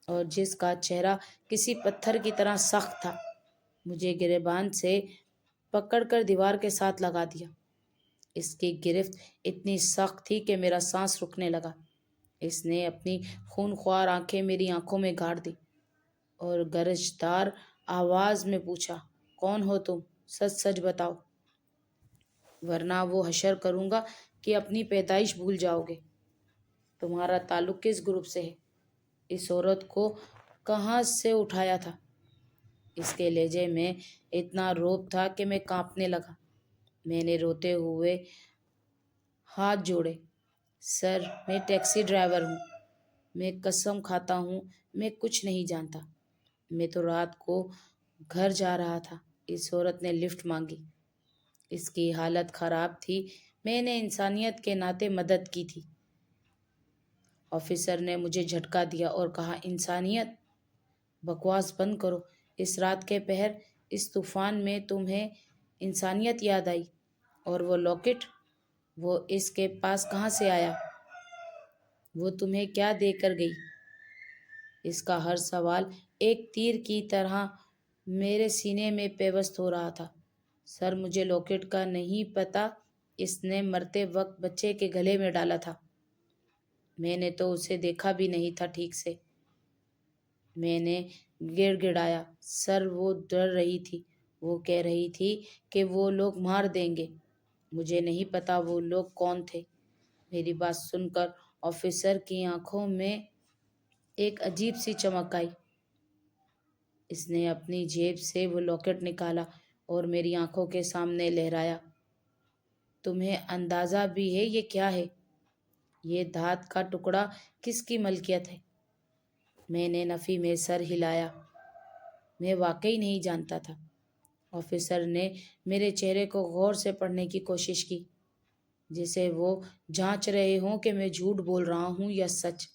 اور جس کا چہرہ کسی پتھر کی طرح سخت تھا، مجھے گریبان سے پکڑ کر دیوار کے ساتھ لگا دیا۔ اس کی گرفت اتنی سخت تھی کہ میرا سانس رکنے لگا۔ اس نے اپنی خونخوار آنکھیں میری آنکھوں میں گاڑ دی اور گرجدار آواز میں پوچھا، کون ہو تم؟ سچ سچ بتاؤ، ورنہ وہ حشر کروں گا کہ اپنی پیدائش بھول جاؤ گے۔ تمہارا تعلق کس گروپ سے ہے؟ اس عورت کو کہاں سے اٹھایا تھا؟ اس کے لہجے میں اتنا رعب تھا کہ میں کانپنے لگا۔ میں نے روتے ہوئے ہاتھ جوڑے، سر میں ٹیکسی ڈرائیور ہوں، میں قسم کھاتا ہوں میں کچھ نہیں جانتا، میں تو رات کو گھر جا رہا تھا۔ اس عورت نے لفٹ مانگی۔ اس کی حالت خراب تھی، میں نے انسانیت کے ناطے مدد کی تھی۔ آفیسر نے مجھے جھٹکا دیا اور کہا، انسانیت؟ بکواس بند کرو۔ اس رات کے پہر، اس طوفان میں تمہیں انسانیت یاد آئی؟ اور وہ لاکٹ، وہ اس کے پاس کہاں سے آیا؟ وہ تمہیں کیا دے کر گئی؟ اس کا ہر سوال ایک تیر کی طرح میرے سینے میں پیوست ہو رہا تھا۔ سر، مجھے لاکٹ کا نہیں پتہ، اس نے مرتے وقت بچے کے گلے میں ڈالا تھا۔ میں نے تو اسے دیکھا بھی نہیں تھا ٹھیک سے، میں نے گڑ گڑایا۔ سر، وہ ڈر رہی تھی، وہ کہہ رہی تھی کہ وہ لوگ مار دیں گے۔ مجھے نہیں پتا وہ لوگ کون تھے۔ میری بات سن کر آفیسر کی آنکھوں میں ایک عجیب سی چمک آئی۔ اس نے اپنی جیب سے وہ لاکٹ نکالا اور میری آنکھوں کے سامنے لہرایا۔ تمہیں اندازہ بھی ہے یہ کیا ہے؟ یہ دھات کا ٹکڑا کس کی ملکیت ہے؟ میں نے نفی میں سر ہلایا۔ میں واقعی نہیں جانتا تھا۔ آفیسر نے میرے چہرے کو غور سے پڑھنے کی کوشش کی، جسے وہ جانچ رہے ہوں کہ میں جھوٹ بول رہا ہوں یا سچ۔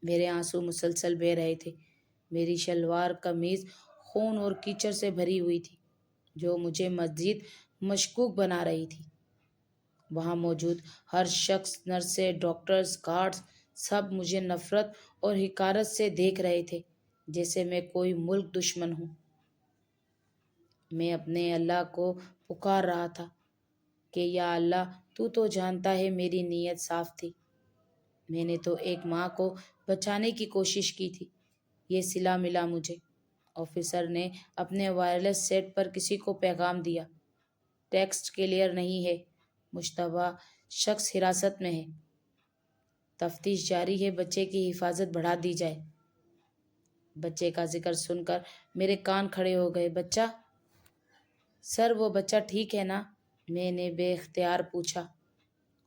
میرے آنسو مسلسل بہہ رہے تھے۔ میری شلوار قمیض خون اور کیچڑ سے بھری ہوئی تھی، جو مجھے مزید مشکوک بنا رہی تھی۔ وہاں موجود ہر شخص، نرسیں، ڈاکٹرز، گارڈز، سب مجھے نفرت اور حقارت سے دیکھ رہے تھے، جیسے میں کوئی ملک دشمن ہوں۔ میں اپنے اللہ کو پکار رہا تھا کہ یا اللہ، تو جانتا ہے میری نیت صاف تھی۔ میں نے تو ایک ماں کو بچانے کی کوشش کی تھی۔ یہ صلہ ملا مجھے۔ آفیسر نے اپنے وائرلیس سیٹ پر کسی کو پیغام دیا۔ ٹیکسٹ کلیئر نہیں ہے، مشتبہ شخص حراست میں ہے، تفتیش جاری ہے، بچے کی حفاظت بڑھا دی جائے۔ بچے کا ذکر سن کر میرے کان کھڑے ہو گئے۔ بچہ؟ سر، وہ بچہ ٹھیک ہے نا؟ میں نے بے اختیار پوچھا۔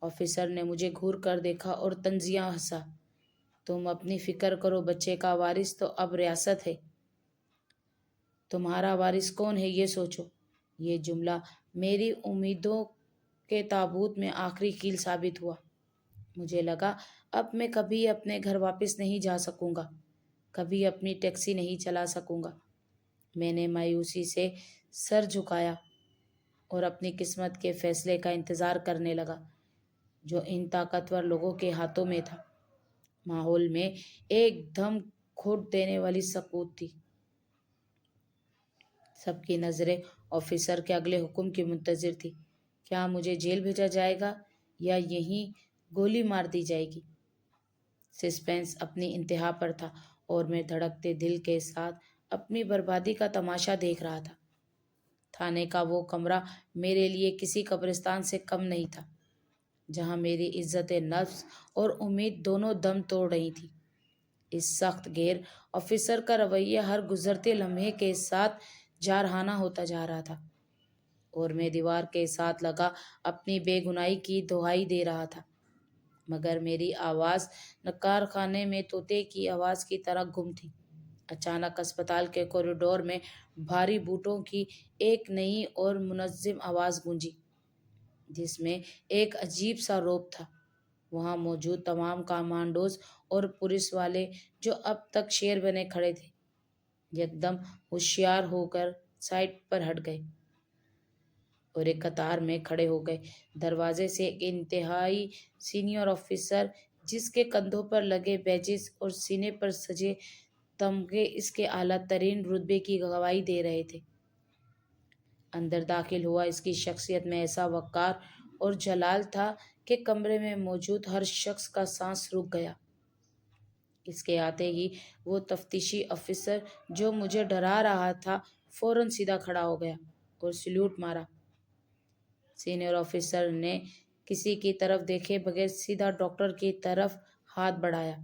آفیسر نے مجھے گھور کر دیکھا اور طنزیہ ہنسا۔ تم اپنی فکر کرو، بچے کا وارث تو اب ریاست ہے۔ تمہارا وارث کون ہے یہ سوچو۔ یہ جملہ میری امیدوں کے تابوت میں آخری کیل ثابت ہوا۔ مجھے لگا اب میں کبھی اپنے گھر واپس نہیں جا سکوں گا، کبھی اپنی ٹیکسی نہیں چلا سکوں گا۔ میں نے مایوسی سے سر جھکایا اور اپنی قسمت کے فیصلے کا انتظار کرنے لگا، جو ان طاقتور لوگوں کے ہاتھوں میں تھا۔ ماحول میں ایک دم گھوٹ دینے والی سکوت تھی۔ سب کی نظریں آفیسر کے اگلے حکم کی منتظر تھی۔ کیا مجھے جیل بھیجا جائے گا یا یہیں گولی مار دی جائے گی؟ سسپینس اپنی انتہا پر تھا اور میں دھڑکتے دل کے ساتھ اپنی بربادی کا تماشا دیکھ رہا تھا۔ تھانے کا وہ کمرہ میرے لیے کسی قبرستان سے کم نہیں تھا، جہاں میری عزت نفس اور امید دونوں دم توڑ رہی تھی۔ اس سخت گیر آفیسر کا رویہ ہر گزرتے لمحے کے ساتھ جارحانہ ہوتا جا رہا تھا، اور میں دیوار کے ساتھ لگا اپنی بے گناہی کی دہائی دے رہا تھا، مگر میری آواز کارخانے میں طوطے کی آواز کی طرح گم تھی۔ اچانک اسپتال کے کوریڈور میں بھاری بوٹوں کی ایک نئی اور منظم آواز گونجی، جس میں ایک عجیب سا رعب تھا۔ وہاں موجود تمام کمانڈوز اور پولیس والے، جو اب تک شیر بنے کھڑے تھے، یکدم ہوشیار ہو کر سائڈ پر ہٹ گئے اور ایک قطار میں کھڑے ہو گئے۔ دروازے سے ایک انتہائی سینئر آفیسر، جس کے کندھوں پر لگے بیجز اور سینے پر سجے تمغے اس کے اعلیٰ ترین رتبے کی گواہی دے رہے تھے، اندر داخل ہوا۔ اس کی شخصیت میں ایسا وقار اور جلال تھا کہ کمرے میں موجود ہر شخص کا سانس رک گیا۔ اس کے آتے ہی وہ تفتیشی آفیسر جو مجھے ڈرا رہا تھا فوراً سیدھا کھڑا ہو گیا اور سلیوٹ مارا۔ سینئر آفیسر نے کسی کی طرف دیکھے بغیر سیدھا ڈاکٹر کی طرف ہاتھ بڑھایا۔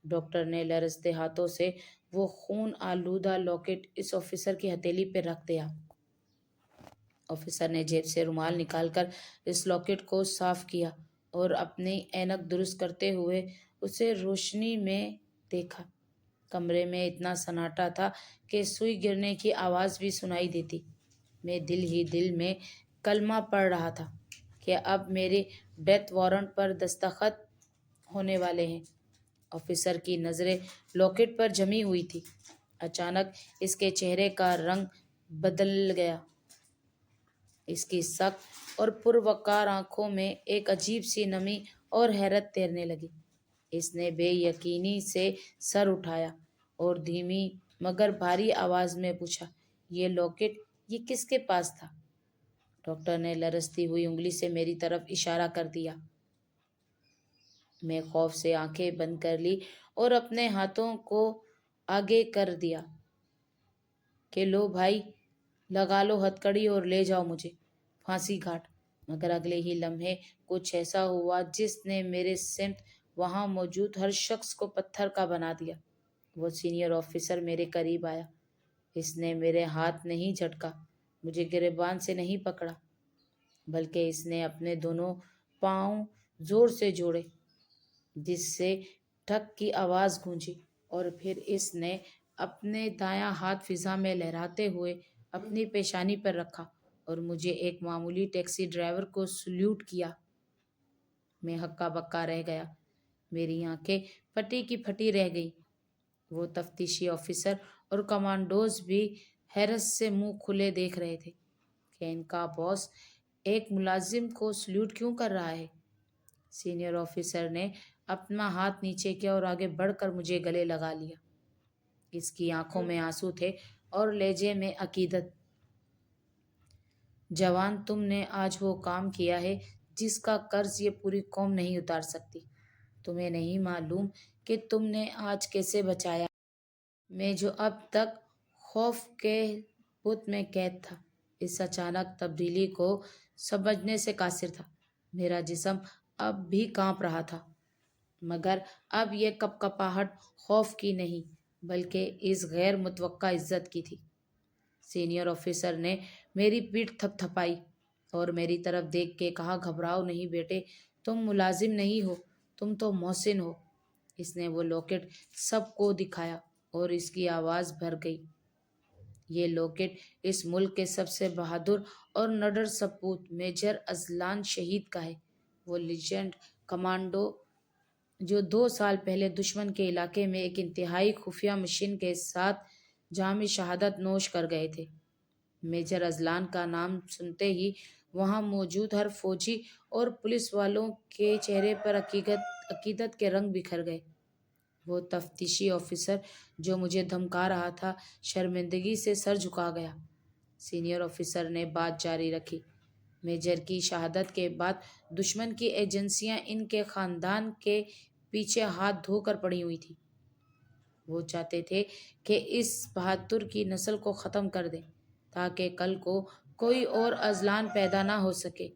ڈاکٹر نے لرزتے ہاتھوں سے وہ خون آلودہ لاکٹ اس آفیسر کی ہتھیلی پہ رکھ دیا۔ آفیسر نے جیب سے رومال نکال کر اس لاکٹ کو صاف کیا اور اپنی اینک درست کرتے ہوئے اسے روشنی میں دیکھا۔ کمرے میں اتنا سناٹا تھا کہ سوئی گرنے کی آواز بھی سنائی دیتی۔ میں دل ہی دل میں کلمہ پڑھ رہا تھا کہ اب میرے ڈیتھ وارنٹ پر دستخط ہونے والے ہیں۔ آفیسر کی نظریں لاکٹ پر جمی ہوئی تھی۔ اچانک اس کے چہرے کا رنگ بدل گیا۔ اس کی سخت اور پروقار آنکھوں میں ایک عجیب سی نمی اور حیرت تیرنے لگی۔ اس نے بے یقینی سے سر اٹھایا اور دھیمی مگر بھاری آواز میں پوچھا، یہ لاکٹ یہ کس کے پاس تھا؟ ڈاکٹر نے لرزتی ہوئی انگلی سے میری طرف اشارہ کر دیا۔ میں خوف سے آنکھیں بند کر لی اور اپنے ہاتھوں کو آگے کر دیا کہ لو بھائی، لگا لو ہتھ کڑی اور لے جاؤ مجھے پھانسی گھاٹ۔ مگر اگلے ہی لمحے کچھ ایسا ہوا جس نے میرے سمت وہاں موجود ہر شخص کو پتھر کا بنا دیا۔ وہ سینئر آفیسر میرے قریب آیا۔ اس نے میرے ہاتھ نہیں جھٹکا، مجھے گریبان سے نہیں پکڑا، بلکہ اس نے اپنے دونوں پاؤں زور سے جوڑے جس سے ٹھک کی آواز گونجی، اور پھر اس نے اپنے دایاں ہاتھ فضا میں لہراتے ہوئے اپنی پیشانی پر رکھا اور مجھے ایک معمولی ٹیکسی ڈرائیور کو سلیوٹ کیا۔ میں ہکا بکا رہ گیا، میری آنکھیں پھٹی کی پھٹی رہ گئیں۔ وہ تفتیشی آفیسر اور کمانڈوز بھی حیرت سے منہ کھلے دیکھ رہے تھے کہ ان کا باس ایک ملازم کو سلیوٹ کیوں کر رہا ہے۔ سینئر آفیسر نے اپنا ہاتھ نیچے کیا اور آگے بڑھ کر مجھے گلے لگا لیا۔ اس کی آنکھوں میں آنسو تھے اور لہجے میں عقیدت۔ جوان، تم نے آج وہ کام کیا ہے جس کا قرض یہ پوری قوم نہیں اتار سکتی۔ تمہیں نہیں معلوم کہ تم نے آج کیسے بچایا میں جو اب تک خوف کے بت میں قید تھا۔ اس اچانک تبدیلی کو سمجھنے سے قاصر تھا۔ میرا جسم اب بھی کانپ رہا تھا، مگر اب یہ کپکپاہٹ خوف کی نہیں بلکہ اس غیر متوقع عزت کی تھی۔ سینئر آفیسر نے میری پیٹھ تھپ تھپائی اور میری طرف دیکھ کے کہا، گھبراؤ نہیں بیٹے، تم ملازم نہیں ہو، تم تو محسن ہو۔ اس نے وہ لاکٹ سب کو دکھایا اور اس کی آواز بھر گئی، یہ لاکٹ اس ملک کے سب سے بہادر اور نڈر سپوت میجر اذلان شہید کا ہے۔ وہ لیجنڈ کمانڈو جو 2 سال پہلے دشمن کے علاقے میں ایک انتہائی خفیہ مشن کے ساتھ جام شہادت نوش کر گئے تھے۔ میجر اذلان کا نام سنتے ہی وہاں موجود ہر فوجی اور پولیس والوں کے چہرے پر عقیدت کے رنگ بکھر گئے۔ وہ تفتیشی آفیسر جو مجھے دھمکا رہا تھا شرمندگی سے سر جھکا گیا۔ سینئر آفیسر نے بات جاری رکھی، میجر کی شہادت کے بعد دشمن کی ایجنسیاں ان کے خاندان کے پیچھے ہاتھ دھو کر پڑی ہوئی تھیں۔ وہ چاہتے تھے کہ اس بہادر کی نسل کو ختم کر دیں تاکہ کل کو کوئی اور اذلان پیدا نہ ہو سکے۔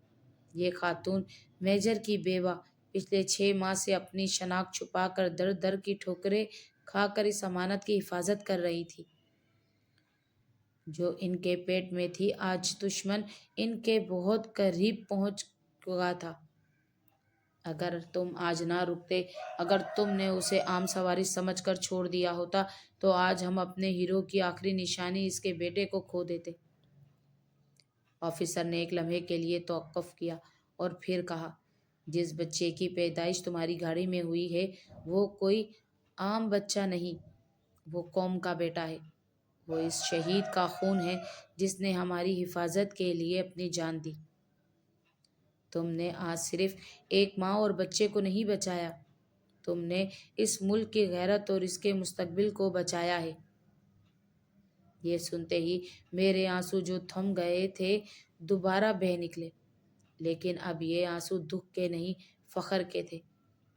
یہ خاتون میجر کی بیوہ پچھلے 6 ماہ سے اپنی شناخت چھپا کر در در کی ٹھوکریں کھا کر اس امانت کی حفاظت کر رہی تھی جو ان کے پیٹ میں تھی۔ آج دشمن ان کے بہت قریب پہنچ چکا تھا۔ اگر تم آج نہ رکتے، اگر تم نے اسے عام سواری سمجھ کر چھوڑ دیا ہوتا تو آج ہم اپنے ہیرو کی آخری نشانی اس کے بیٹے کو کھو دیتے۔ آفیسر نے ایک لمحے کے لیے توقف کیا اور پھر کہا، جس بچے کی پیدائش تمہاری گاڑی میں ہوئی ہے وہ کوئی عام بچہ نہیں، وہ قوم کا بیٹا ہے، وہ اس شہید کا خون ہے جس نے ہماری حفاظت کے لیے اپنی جان دی۔ تم نے آج صرف ایک ماں اور بچے کو نہیں بچایا، تم نے اس ملک کی غیرت اور اس کے مستقبل کو بچایا ہے۔ یہ سنتے ہی میرے آنسو جو تھم گئے تھے دوبارہ بہہ نکلے، لیکن اب یہ آنسو دکھ کے نہیں فخر کے تھے۔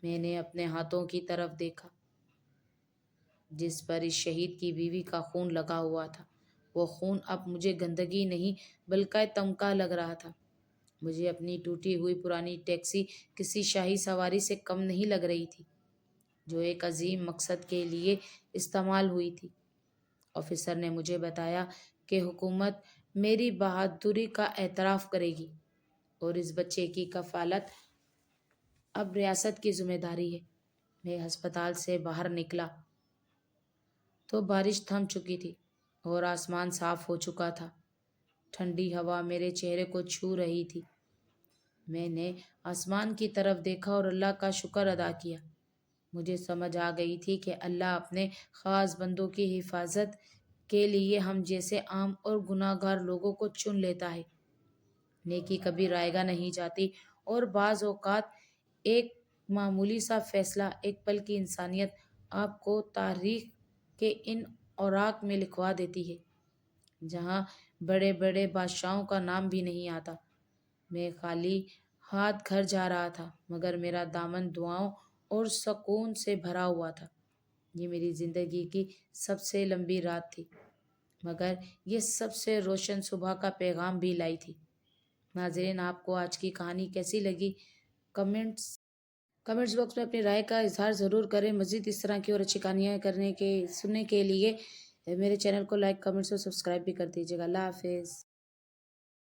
میں نے اپنے ہاتھوں کی طرف دیکھا جس پر اس شہید کی بیوی کا خون لگا ہوا تھا۔ وہ خون اب مجھے گندگی نہیں بلکہ تمغہ لگ رہا تھا۔ مجھے اپنی ٹوٹی ہوئی پرانی ٹیکسی کسی شاہی سواری سے کم نہیں لگ رہی تھی جو ایک عظیم مقصد کے لیے استعمال ہوئی تھی۔ آفیسر نے مجھے بتایا کہ حکومت میری بہادری کا اعتراف کرے گی اور اس بچے کی کفالت اب ریاست کی ذمہ داری ہے۔ میں ہسپتال سے باہر نکلا تو بارش تھم چکی تھی اور آسمان صاف ہو چکا تھا۔ ٹھنڈی ہوا میرے چہرے کو چھو رہی تھی۔ میں نے آسمان کی طرف دیکھا اور اللہ کا شکر ادا کیا۔ مجھے سمجھ آ گئی تھی کہ اللہ اپنے خاص بندوں کی حفاظت کے لیے ہم جیسے عام اور گناہ گار لوگوں کو چن لیتا ہے۔ نیکی کبھی رائے گا نہیں جاتی اور بعض اوقات ایک معمولی سا فیصلہ، ایک پل کی انسانیت آپ کو تاریخ کے ان اوراق میں لکھوا دیتی ہے جہاں بڑے بڑے بادشاہوں کا نام بھی نہیں آتا۔ میں خالی ہاتھ گھر جا رہا تھا، مگر میرا دامن دعاؤں اور سکون سے بھرا ہوا تھا۔ یہ میری زندگی کی سب سے لمبی رات تھی، مگر یہ سب سے روشن صبح کا پیغام بھی لائی تھی۔ ناظرین، آپ کو آج کی کہانی کیسی لگی؟ کمنٹس باکس میں اپنی رائے کا اظہار ضرور کریں۔ مزید اس طرح کی اور اچھی کہانیاں سننے کے لیے میرے چینل کو لائک، کمنٹس اور سبسکرائب بھی کر دیجیے گا۔ اللہ حافظ۔